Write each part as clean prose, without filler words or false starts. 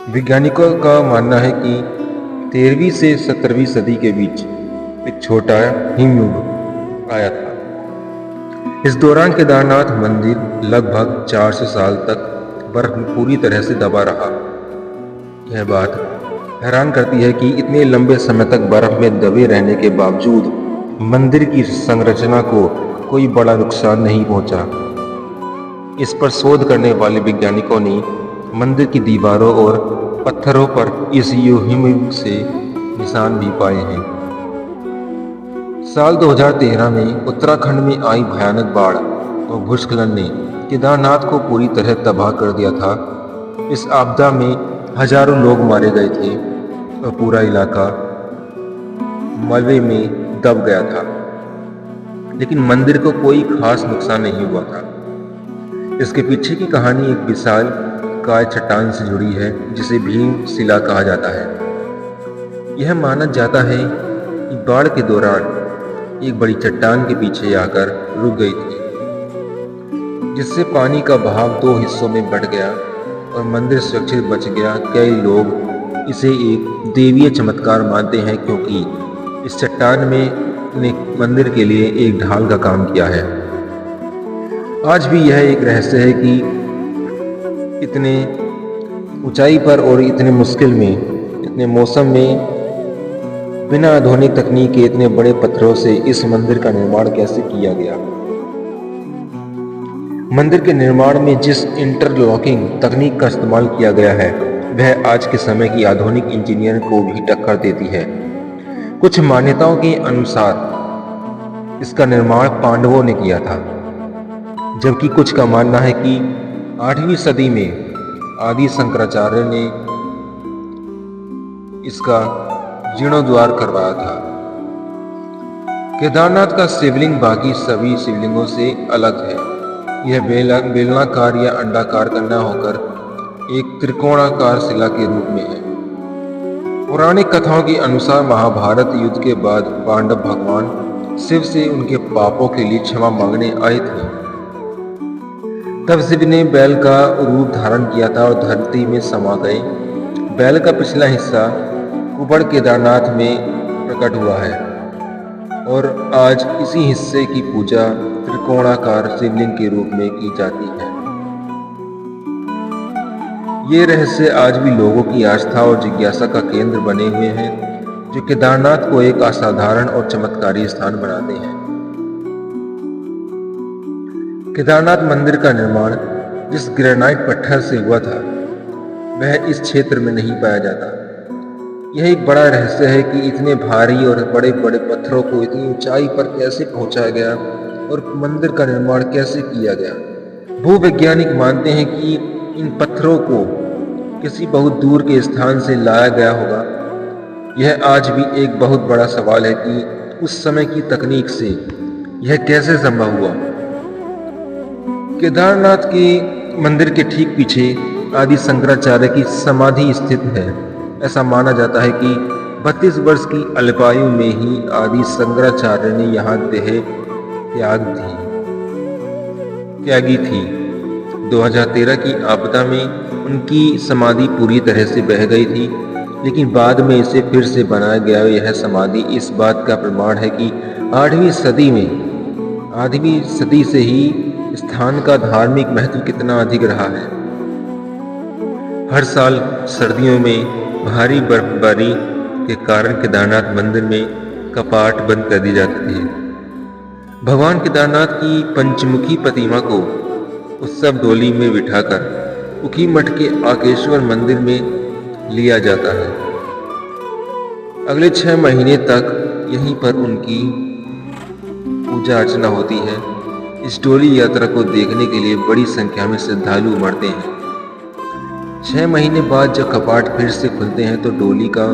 वैज्ञानिकों का मानना है कि 13वीं से 17वीं सदी के बीच एक छोटा हिमयुग आया था। इस दौरान केदारनाथ मंदिर लगभग 400 साल तक बर्फ में पूरी तरह से दबा रहा। यह बात हैरान करती है कि इतने लंबे समय तक बर्फ में दबे रहने के बावजूद मंदिर की संरचना को कोई बड़ा नुकसान नहीं पहुंचा। इस पर शोध करने वाले वैज्ञानिकों ने मंदिर की दीवारों और पत्थरों पर इस हिमयुग से निशान भी पाए हैं। साल 2013 में उत्तराखंड में आई भयानक बाढ़ और भूस्खलन ने केदारनाथ को पूरी तरह तबाह कर दिया था। इस आपदा में हजारों लोग मारे गए थे और पूरा इलाका मलबे में दब गया था, लेकिन मंदिर को कोई खास नुकसान नहीं हुआ था। इसके पीछे की कहानी एक विशाल काय चट्टान से जुड़ी है, जिसे भीम शिला कहा जाता है। यह माना जाता है कि बाढ़ के दौरान एक बड़ी चट्टान के पीछे आकर रुक गई थी, जिससे पानी का बहाव दो हिस्सों में बढ़ गया और मंदिर सुरक्षित बच गया। कई लोग इसे एक देवीय चमत्कार मानते हैं, क्योंकि इस चट्टान ने मंदिर के लिए एक ढाल का काम किया है। आज भी यह एक रहस्य है कि इतने ऊंचाई पर और इतने मुश्किल में, इतने मौसम में बिना आधुनिक तकनीक के इतने बड़े पत्थरों से इस मंदिर का निर्माण कैसे किया गया। मंदिर के निर्माण में जिस इंटरलॉकिंग तकनीक का इस्तेमाल किया गया है, वह आज के समय की आधुनिक इंजीनियरिंग को भी टक्कर देती है। कुछ मान्यताओं के अनुसार इसका निर्माण पांडवों ने किया था, जबकि कुछ का मानना है कि 8वीं सदी में आदि शंकराचार्य ने इसका जीर्णोद्धार करवाया था। केदारनाथ का शिवलिंग बाकी सभी शिवलिंगों से अलग है। यह बेलनाकार या अंडाकार का न होकर एक त्रिकोणाकार शिला के रूप में है। पौराणिक कथाओं के अनुसार महाभारत युद्ध के बाद पांडव भगवान शिव से उनके पापों के लिए क्षमा मांगने आए थे। तब शिव ने बैल का रूप धारण किया था और धरती में समा गए। बैल का पिछला हिस्सा कुबड़ केदारनाथ में प्रकट हुआ है और आज इसी हिस्से की पूजा त्रिकोणाकार शिवलिंग के रूप में की जाती है। ये रहस्य आज भी लोगों की आस्था और जिज्ञासा का केंद्र बने हुए हैं, जो केदारनाथ को एक असाधारण और चमत्कारी स्थान बनाते हैं। केदारनाथ मंदिर का निर्माण जिस ग्रेनाइट पत्थर से हुआ था, वह इस क्षेत्र में नहीं पाया जाता। यह एक बड़ा रहस्य है कि इतने भारी और बड़े बड़े पत्थरों को इतनी ऊंचाई पर कैसे पहुंचाया गया और मंदिर का निर्माण कैसे किया गया। भूवैज्ञानिक मानते हैं कि इन पत्थरों को किसी बहुत दूर के स्थान से लाया गया होगा। यह आज भी एक बहुत बड़ा सवाल है कि उस समय की तकनीक से यह कैसे संभव हुआ। केदारनाथ के मंदिर के ठीक पीछे आदि शंकराचार्य की समाधि स्थित है। ऐसा माना जाता है कि 32 वर्ष की अल्पायु में ही आदि शंकराचार्य ने यहाँ देह त्यागी थी। 2013 की आपदा में उनकी समाधि पूरी तरह से बह गई थी, लेकिन बाद में इसे फिर से बनाया गया। यह समाधि इस बात का प्रमाण है कि 8वीं सदी से ही स्थान का धार्मिक महत्व कितना अधिक रहा है। हर साल सर्दियों में भारी बर्फबारी के कारण केदारनाथ मंदिर में कपाट बंद कर दी जाती है। भगवान केदारनाथ की पंचमुखी प्रतिमा को उत्सव डोली में बिठाकर उखीमठ के आकेश्वर मंदिर में लिया जाता है। अगले 6 महीने तक यहीं पर उनकी पूजा अर्चना होती है। इस डोली यात्रा को देखने के लिए बड़ी संख्या में श्रद्धालु उमड़ते हैं। 6 महीने बाद जब कपाट फिर से खुलते हैं तो डोली का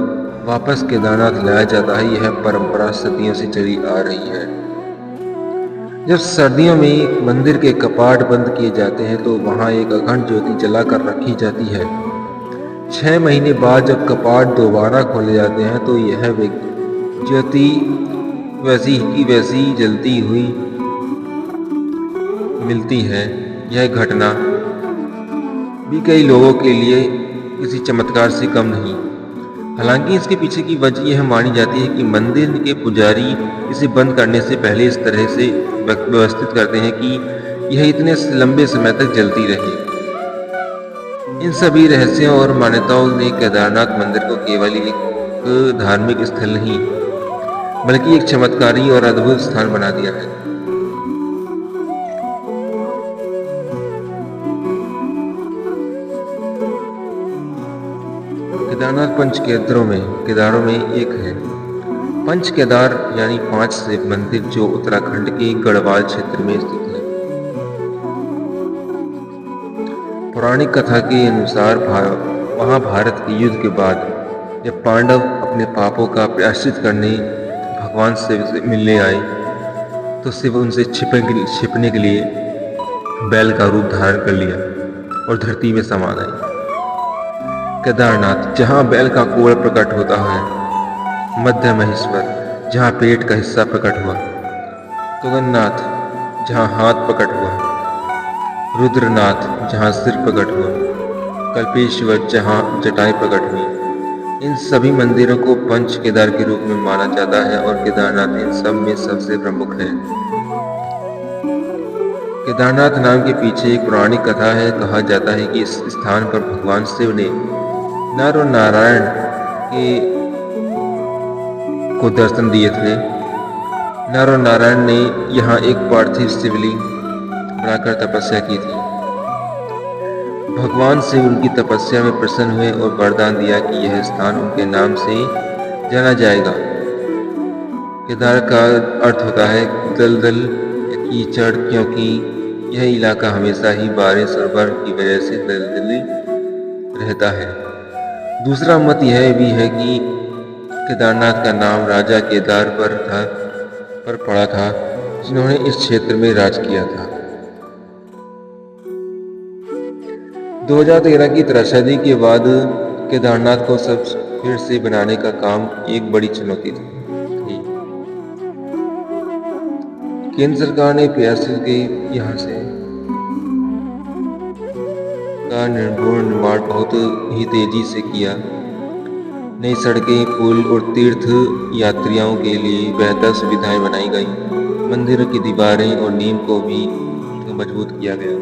वापस केदारनाथ लाया जाता है। यह परंपरा सदियों से चली आ रही है। जब सर्दियों में मंदिर के कपाट बंद किए जाते हैं तो वहां एक अखंड ज्योति जलाकर रखी जाती है। 6 महीने बाद जब कपाट दोबारा खोले जाते हैं तो यह ज्योति वैसी की वैसी जलती हुई मिलती है। यह घटना भी कई लोगों के लिए किसी चमत्कार से कम नहीं। हालांकि इसके पीछे की वजह यह मानी जाती है कि मंदिर के पुजारी इसे बंद करने से पहले इस तरह से व्यवस्थित करते हैं कि यह इतने लंबे समय तक जलती रहे। इन सभी रहस्यों और मान्यताओं ने केदारनाथ मंदिर को केवल एक धार्मिक स्थल नहीं बल्कि एक चमत्कारी और अद्भुत स्थान बना दिया है। केदारनाथ पंच केदारों में एक है। पंच केदार यानी 5 शिव मंदिर जो उत्तराखंड के गढ़वाल क्षेत्र में स्थित है। पौराणिक कथा के अनुसार महाभारत के युद्ध के बाद जब पांडव अपने पापों का प्रायश्चित करने भगवान शिव से मिलने आए तो शिव उनसे छिपने के लिए बैल का रूप धारण कर लिया और धरती में समा गए। केदारनाथ जहाँ बैल का कोड़ प्रकट होता है, मध्य महेश्वर जहाँ पेट का हिस्सा प्रकट हुआ, तुंगनाथ जहाँ हाथ प्रकट हुआ, रुद्रनाथ जहाँ सिर प्रकट हुआ, कल्पेश्वर जहाँ जटाएं प्रकट हुई। इन सभी मंदिरों को पंच केदार के रूप में माना जाता है और केदारनाथ इन सब में सबसे प्रमुख है। केदारनाथ नाम के पीछे एक पौराणिक कथा है। कहा जाता है कि इस स्थान पर भगवान शिव ने नर और नारायण को दर्शन दिए थे। नर और नारायण ने यहाँ एक पार्थिव शिवलिंग बनाकर तपस्या की थी। भगवान शिव उनकी तपस्या में प्रसन्न हुए और वरदान दिया कि यह स्थान उनके नाम से जाना जाएगा। केदार का अर्थ होता है दलदल या कीचड़, क्योंकि यह इलाका हमेशा ही बारिश और बर्फ की वजह से दलदली रहता है। दूसरा मत यह भी है कि केदारनाथ का नाम राजा केदार पर पड़ा था, जिन्होंने इस क्षेत्र में राज किया था। 2013 की त्रासदी के बाद केदारनाथ को सब फिर से बनाने का काम एक बड़ी चुनौती थी। केंद्र सरकार ने प्रयास के यहाँ से का निर्माण बहुत ही तेजी से किया। नई सड़कें, पुल और तीर्थ यात्रियों के लिए बेहतर सुविधाएं बनाई गई। मंदिरों की दीवारें और नींव को भी मजबूत किया गया।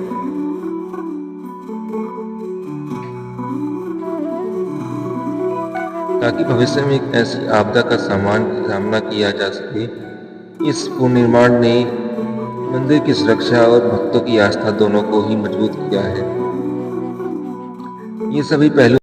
ताकि भविष्य में एक ऐसी आपदा का सामना किया जा सके। इस पुनर्निर्माण ने मंदिर की सुरक्षा और भक्तों की आस्था दोनों को ही मजबूत किया है। ये सभी पहलू